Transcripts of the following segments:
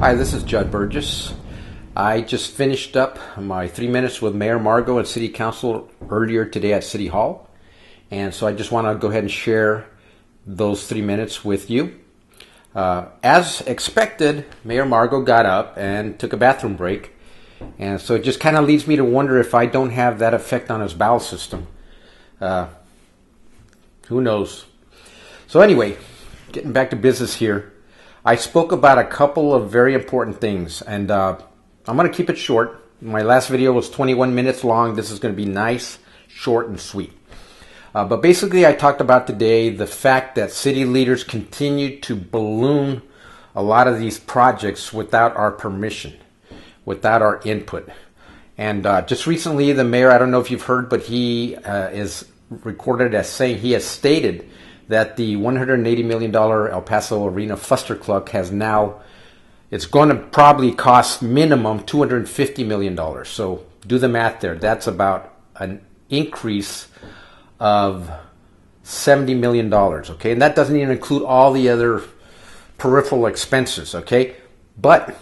Hi, this is Jud Burgess. I just finished up my 3 minutes with Mayor Margo at City Council earlier today at City Hall. And so I just want to go ahead and share those 3 minutes with you. As expected, Mayor Margo got up and took a bathroom break. And so it just kind of leads me to wonder if I don't have that effect on his bowel system. Who knows? So anyway, getting back to business here. I spoke about a couple of very important things, and I'm going to keep it short. My last video was 21 minutes long. This is going to be nice, short, and sweet. But basically, I talked about today the fact that city leaders continue to balloon a lot of these projects without our permission, without our input. And just recently, the mayor, I don't know if you've heard, but he is recorded as saying he has stated that the $180 million El Paso Arena fustercluck has now, it's going to probably cost minimum $250 million. So do the math there. That's about an increase of $70 million, okay? And that doesn't even include all the other peripheral expenses, okay? But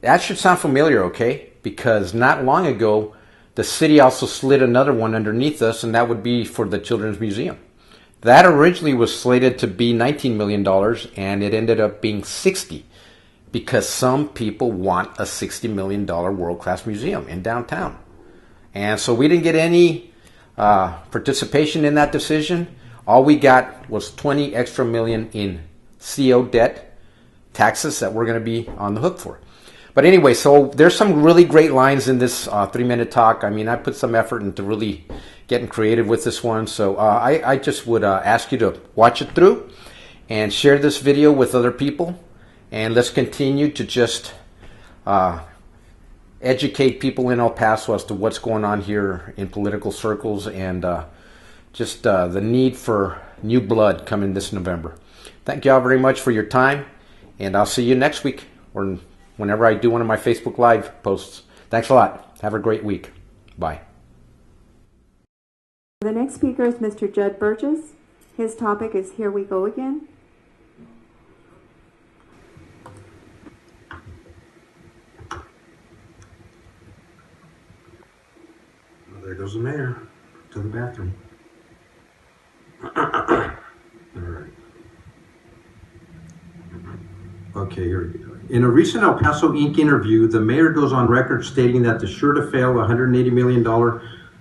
that should sound familiar, okay? Because not long ago, the city also slid another one underneath us, and that would be for the Children's Museum. That originally was slated to be $19 million, and it ended up being $60 because some people want a $60 million world-class museum in downtown. And so we didn't get any participation in that decision. All we got was $20 extra million in CO debt, taxes that we're going to be on the hook for. But anyway, so there's some really great lines in this 3-minute talk. I mean, I put some effort into really getting creative with this one. So I just would ask you to watch it through and share this video with other people. And let's continue to just educate people in El Paso as to what's going on here in political circles and just the need for new blood coming this November. Thank you all very much for your time. And I'll see you next week or whenever I do one of my Facebook Live posts. Thanks a lot. Have a great week. Bye. The next speaker is Mr. Jud Burgess. His topic is Here We Go Again. Well, there goes the mayor to the bathroom. All right. Okay, here we go. In a recent El Paso Inc. interview, the mayor goes on record stating that the sure-to-fail $180 million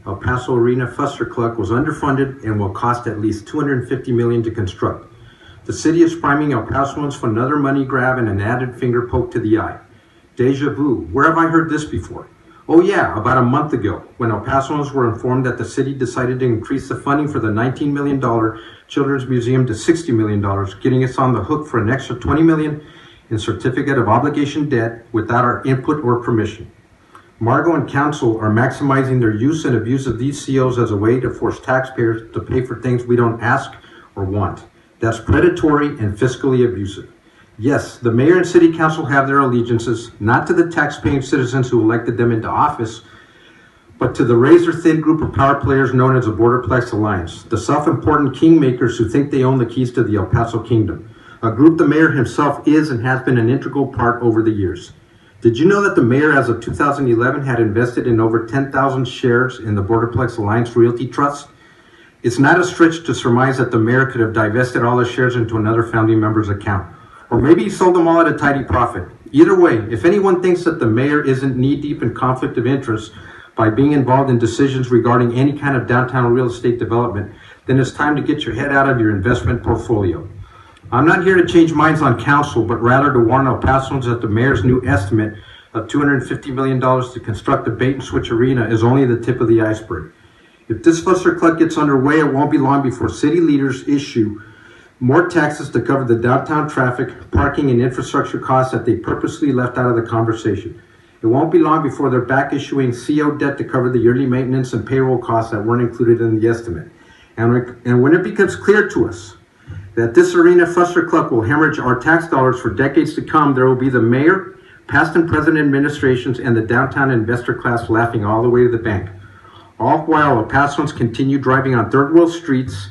El Paso Arena fustercluck was underfunded and will cost at least $250 million to construct. The city is priming El Pasoans for another money grab and an added finger poke to the eye. Deja vu. Where have I heard this before? Oh yeah, about a month ago, when El Pasoans were informed that the city decided to increase the funding for the $19 million Children's Museum to $60 million, getting us on the hook for an extra $20 million in certificate of obligation debt without our input or permission. Margo and council are maximizing their use and abuse of these COs as a way to force taxpayers to pay for things we don't ask or want. That's predatory and fiscally abusive. Yes, the mayor and city council have their allegiances, not to the tax-paying citizens who elected them into office, but to the razor-thin group of power players known as the Borderplex Alliance, the self-important kingmakers who think they own the keys to the El Paso kingdom, a group the mayor himself is and has been an integral part over the years. Did you know that the mayor, as of 2011, had invested in over 10,000 shares in the Borderplex Alliance Realty Trust? It's not a stretch to surmise that the mayor could have divested all his shares into another family member's account. Or maybe he sold them all at a tidy profit. Either way, if anyone thinks that the mayor isn't knee-deep in conflict of interest by being involved in decisions regarding any kind of downtown real estate development, then it's time to get your head out of your investment portfolio. I'm not here to change minds on council, but rather to warn El Pasoans that the mayor's new estimate of $250 million to construct the bait-and-switch arena is only the tip of the iceberg. If this fustercluck gets underway, it won't be long before city leaders issue more taxes to cover the downtown traffic, parking, and infrastructure costs that they purposely left out of the conversation. It won't be long before they're back issuing CO debt to cover the yearly maintenance and payroll costs that weren't included in the estimate. And when it becomes clear to us that this arena fustercluck will hemorrhage our tax dollars for decades to come, there will be the mayor, past and present administrations, and the downtown investor class laughing all the way to the bank. All while El Pasoans continue driving on third world streets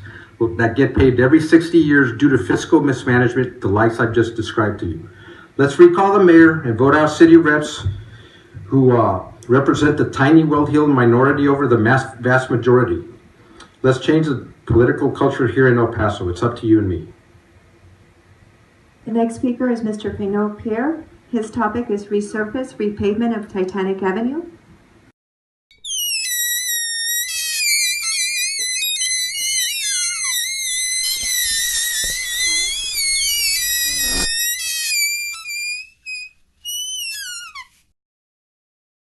that get paved every 60 years due to fiscal mismanagement, the likes I've just described to you. Let's recall the mayor and vote out city reps who represent the tiny, well-heeled minority over the vast majority. Let's change the political culture here in El Paso. It's up to you and me. The next speaker is Mr. Pino Pierre. His topic is resurface repavement of Titanic Avenue.